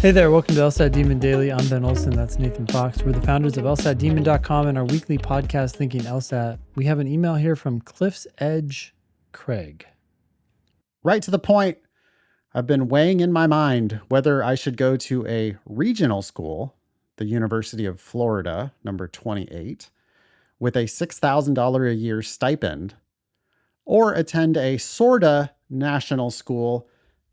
Hey there, welcome to LSAT Demon Daily. I'm Ben Olson, that's Nathan Fox. We're the founders of LSATdemon.com and our weekly podcast, Thinking LSAT. We have an email here from Cliff's Edge Craig. Right to the point, I've been weighing in my mind whether I should go to a regional school, the University of Florida, number 28, with a $6,000 a year stipend, or attend a sorta national school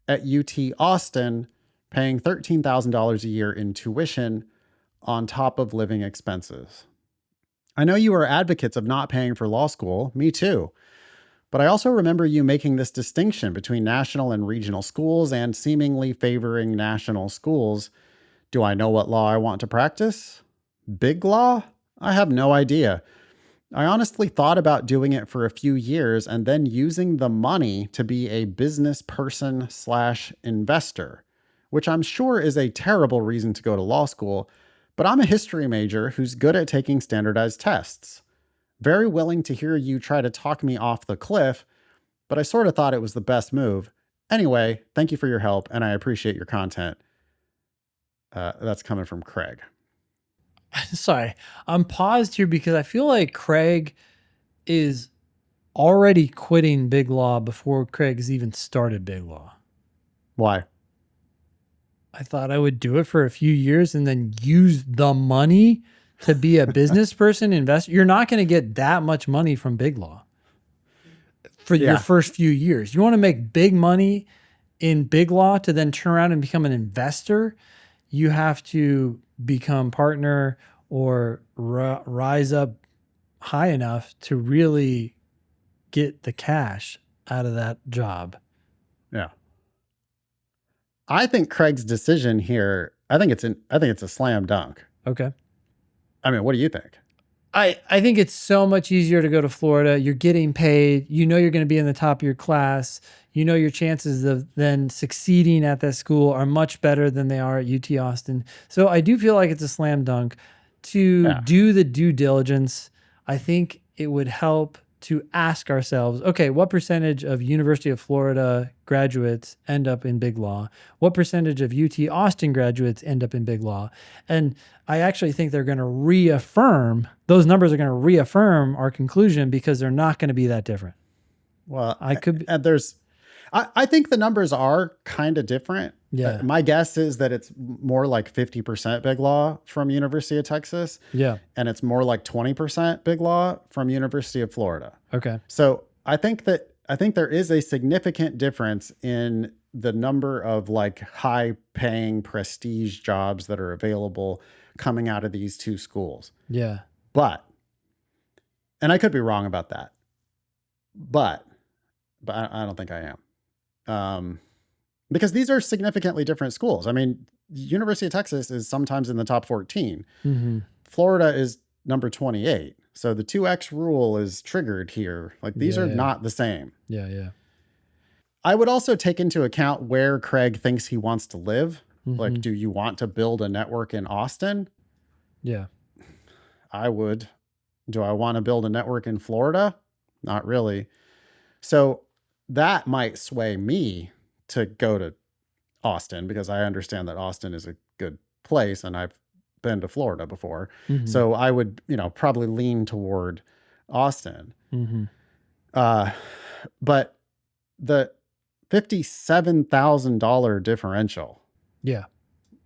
at UT Austin, paying $13,000 a year in tuition on top of living expenses. I know you are advocates of not paying for law school, me too. But I also remember you making this distinction between national and regional schools and seemingly favoring national schools. Do I know what law I want to practice? Big law? I have no idea. I honestly thought about doing it for a few years and then using the money to be a business person/investor, which I'm sure is a terrible reason to go to law school, but I'm a history major who's good at taking standardized tests. Very willing to hear you try to talk me off the cliff, but I sort of thought it was the best move. Anyway, thank you for your help, and I appreciate your content. That's coming from Craig. Sorry, I'm paused here because I feel like Craig is already quitting Big Law before Craig's even started Big Law. Why? I thought I would do it for a few years and then use the money to be a business person, investor. You're not going to get that much money from Big Law for your first few years. You want to make big money in Big Law to then turn around and become an investor. You have to become partner or rise up high enough to really get the cash out of that job. Yeah. I think Craig's decision here, I think it's a slam dunk. Okay. I mean, what do you think? I think it's so much easier to go to Florida. You're getting paid. You know you're going to be in the top of your class. You know your chances of then succeeding at that school are much better than they are at UT Austin. So I do feel like it's a slam dunk to do the due diligence. I think it would help to ask ourselves, okay, what percentage of University of Florida graduates end up in Big Law? What percentage of UT Austin graduates end up in Big Law? And I actually think they're going to reaffirm, those numbers are going to reaffirm our conclusion because they're not going to be that different. Well, I think the numbers are kind of different. Yeah. My guess is that it's more like 50% Big Law from University of Texas. Yeah. And it's more like 20% Big Law from University of Florida. Okay. So I think there is a significant difference in the number of like high paying prestige jobs that are available coming out of these two schools. Yeah. And I could be wrong about that, but I don't think I am. Because these are significantly different schools. I mean, University of Texas is sometimes in the top 14. Mm-hmm. Florida is number 28. So the 2X rule is triggered here. Like these are not the same. Yeah, yeah. I would also take into account where Craig thinks he wants to live. Mm-hmm. Like, do you want to build a network in Austin? Yeah. I would. Do I want to build a network in Florida? Not really. So that might sway me to go to Austin because I understand that Austin is a good place and I've been to Florida before. Mm-hmm. So I would, probably lean toward Austin. Mm-hmm. But the $57,000 differential. Yeah.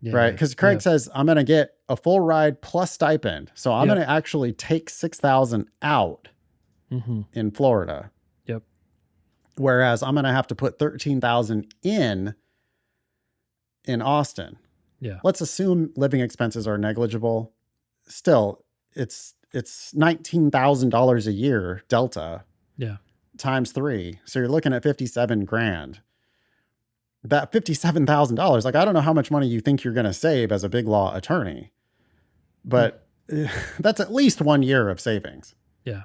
Right. Because Craig says, I'm going to get a full ride plus stipend. So I'm going to actually take $6,000 out in Florida. Yep. Whereas I'm going to have to put $13,000 in Austin. Yeah. Let's assume living expenses are negligible. Still, it's $19,000 a year delta. Yeah. Times 3. So you're looking at $57,000. That $57,000, like, I don't know how much money you think you're going to save as a Big Law attorney, but that's at least 1 year of savings. Yeah.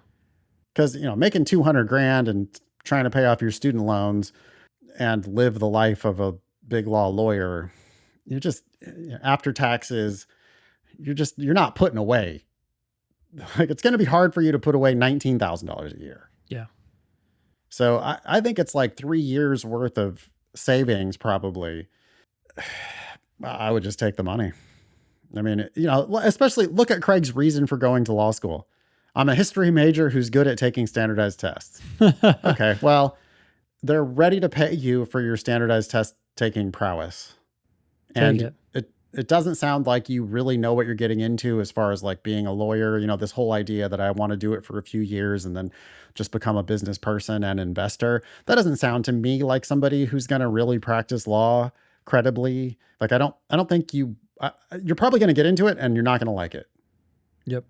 Because, making $200,000 and trying to pay off your student loans and live the life of a Big Law lawyer, you're just, after taxes, you're not putting away. Like, it's going to be hard for you to put away $19,000 a year. Yeah. So I think it's like 3 years worth of savings probably. I would just take the money. I mean, especially look at Craig's reason for going to law school. I'm a history major who's good at taking standardized tests. Okay, well, they're ready to pay you for your standardized test taking prowess. Take And it. it doesn't sound like you really know what you're getting into as far as like being a lawyer. This whole idea that I want to do it for a few years and then just become a business person and investor. That doesn't sound to me like somebody who's going to really practice law credibly. Like I don't think you're probably going to get into it and you're not going to like it. Yep.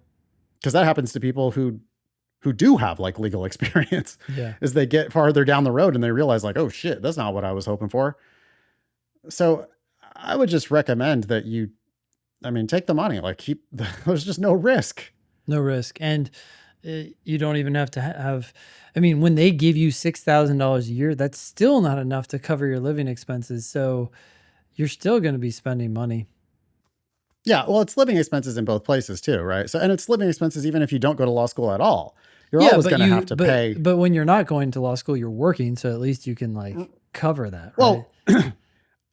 Because that happens to people who do have like legal experience Yeah. as they get farther down the road and they realize like, oh shit, that's not what I was hoping for. So I would just recommend that take the money, like there's just no risk. No risk. And you don't even have to have, I mean, when they give you $6,000 a year, that's still not enough to cover your living expenses. So you're still going to be spending money. Yeah. Well, it's living expenses in both places too, right? So, and it's living expenses even if you don't go to law school at all. You're Yeah, always but going to have to pay. but when you're not going to law school, you're working. So at least you can like cover that, right? Well,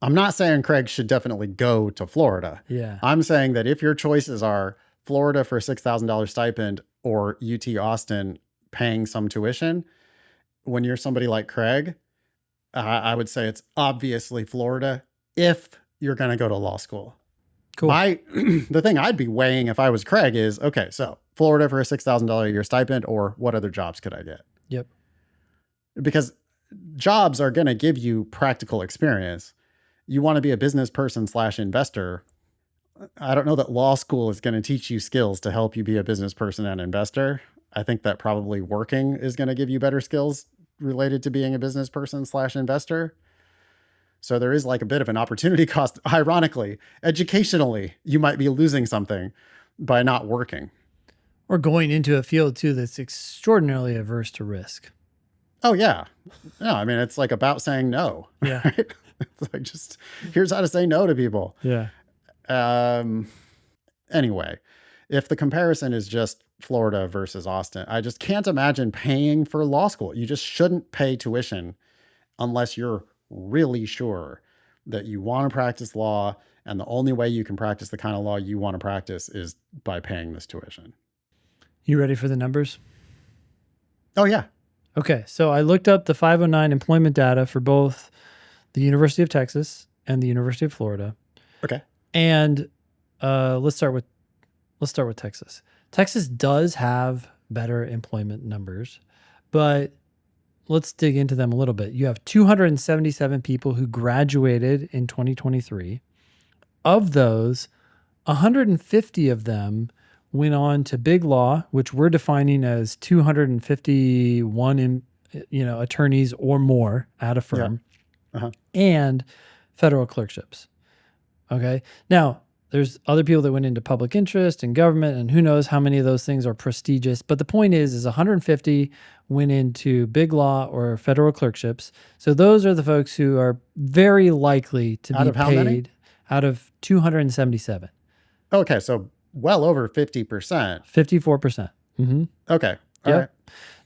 I'm not saying Craig should definitely go to Florida. Yeah. I'm saying that if your choices are Florida for a $6,000 stipend or UT Austin paying some tuition, when you're somebody like Craig, I would say it's obviously Florida if you're going to go to law school. Cool. The thing I'd be weighing if I was Craig is, okay, so Florida for a $6,000 a year stipend, or what other jobs could I get? Yep. Because jobs are going to give you practical experience. You want to be a business person / investor. I don't know that law school is going to teach you skills to help you be a business person and investor. I think that probably working is going to give you better skills related to being a business person / investor. So there is like a bit of an opportunity cost. Ironically, educationally, you might be losing something by not working. Or going into a field too that's extraordinarily averse to risk. Oh yeah. No, I mean, it's like about saying no. Yeah. Right? It's like, just here's how to say no to people. Yeah. Anyway, if the comparison is just Florida versus Austin, I just can't imagine paying for law school. You just shouldn't pay tuition unless you're really sure that you want to practice law. And the only way you can practice the kind of law you want to practice is by paying this tuition. You ready for the numbers? Oh, yeah. Okay. So I looked up the 509 employment data for both the University of Texas and the University of Florida. Okay. And let's start with Texas. Texas does have better employment numbers, but let's dig into them a little bit. You have 277 people who graduated in 2023. Of those, 150 of them went on to big law, which we're defining as 251 attorneys or more at a firm, and federal clerkships. Okay. Now, there's other people that went into public interest and government, and who knows how many of those things are prestigious. But the point is 150 went into big law or federal clerkships. So those are the folks who are very likely to be paid out of 277. Okay. So well over 50%. 54%. Mm-hmm. Okay. All right.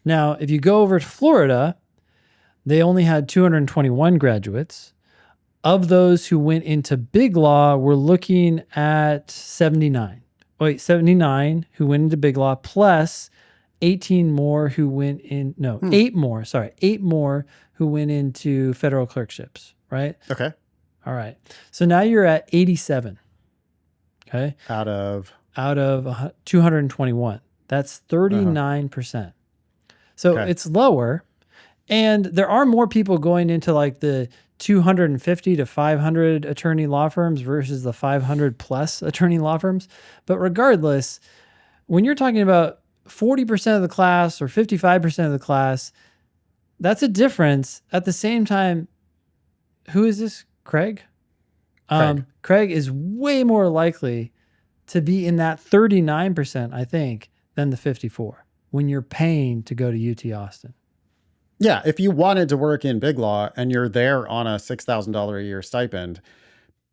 Now, if you go over to Florida, they only had 221 graduates. Of those who went into big law, we're looking at 79 who went into big law, plus 18 more who went in, no, 8 more who went into federal clerkships, right? Okay. All right. So now you're at 87. Okay. Out of 221. That's 39%. So it's lower. And there are more people going into like the 250 to 500 attorney law firms versus the 500 plus attorney law firms. But regardless, when you're talking about 40% of the class or 55% of the class, that's a difference. At the same time, who is this? Craig? Craig is way more likely to be in that 39%, I think, than the 54 when you're paying to go to UT Austin. Yeah, if you wanted to work in big law and you're there on a $6,000 a year stipend,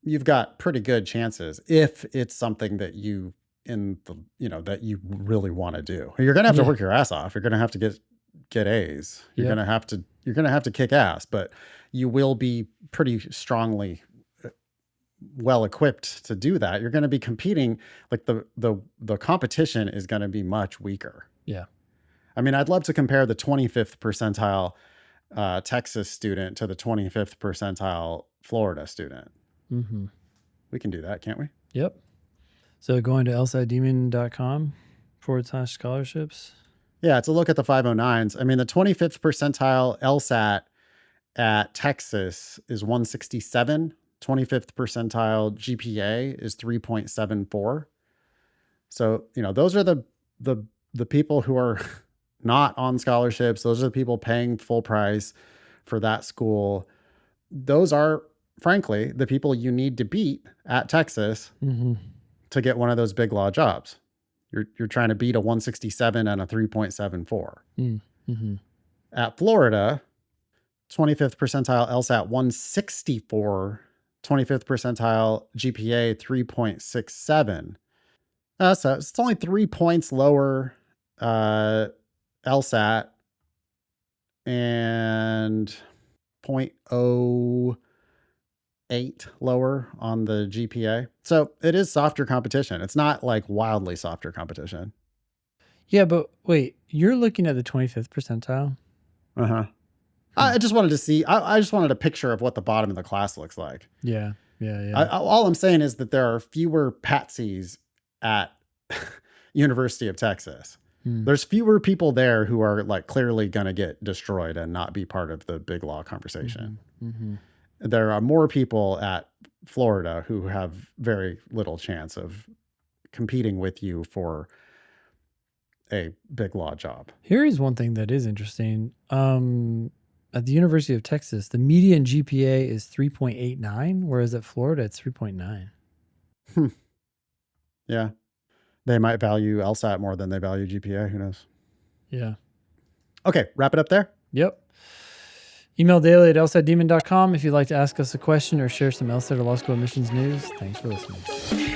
you've got pretty good chances if it's something that you that you really want to do. You're going to have to work your ass off. You're going to have to get A's. You're going to have to kick ass, but you will be pretty strongly well equipped to do that. You're going to be competing, like the competition is going to be much weaker. Yeah. I mean, I'd love to compare the 25th percentile Texas student to the 25th percentile Florida student. Mm-hmm. We can do that, can't we? Yep. So going to lsatdemon.com/scholarships. Yeah, it's a look at the 509s. I mean, the 25th percentile LSAT at Texas is 167. 25th percentile GPA is 3.74. So, those are the people who are not on scholarships. Those are the people paying full price for that school. Those are, frankly, the people you need to beat at Texas to get one of those big law jobs. You're trying to beat a 167 and a 3.74. Mm-hmm. At Florida, 25th percentile LSAT 164, 25th percentile GPA 3.67. So it's only 3 points lower LSAT and 0.08 lower on the GPA. So it is softer competition. It's not like wildly softer competition. Yeah, but wait, you're looking at the 25th percentile? Uh-huh. I just wanted to see, I just wanted a picture of what the bottom of the class looks like. Yeah. Yeah. All I'm saying is that there are fewer patsies at University of Texas. There's fewer people there who are like clearly going to get destroyed and not be part of the big law conversation. There are more people at Florida who have very little chance of competing with you for a big law job. Here is one thing that is interesting. At the University of Texas, the median GPA is 3.89, whereas at Florida, it's 3.9. Yeah. They might value LSAT more than they value GPA. Who knows? Yeah. Okay, wrap it up there. Yep. Email daily@lsatdemon.com if you'd like to ask us a question or share some LSAT or law school admissions news. Thanks for listening.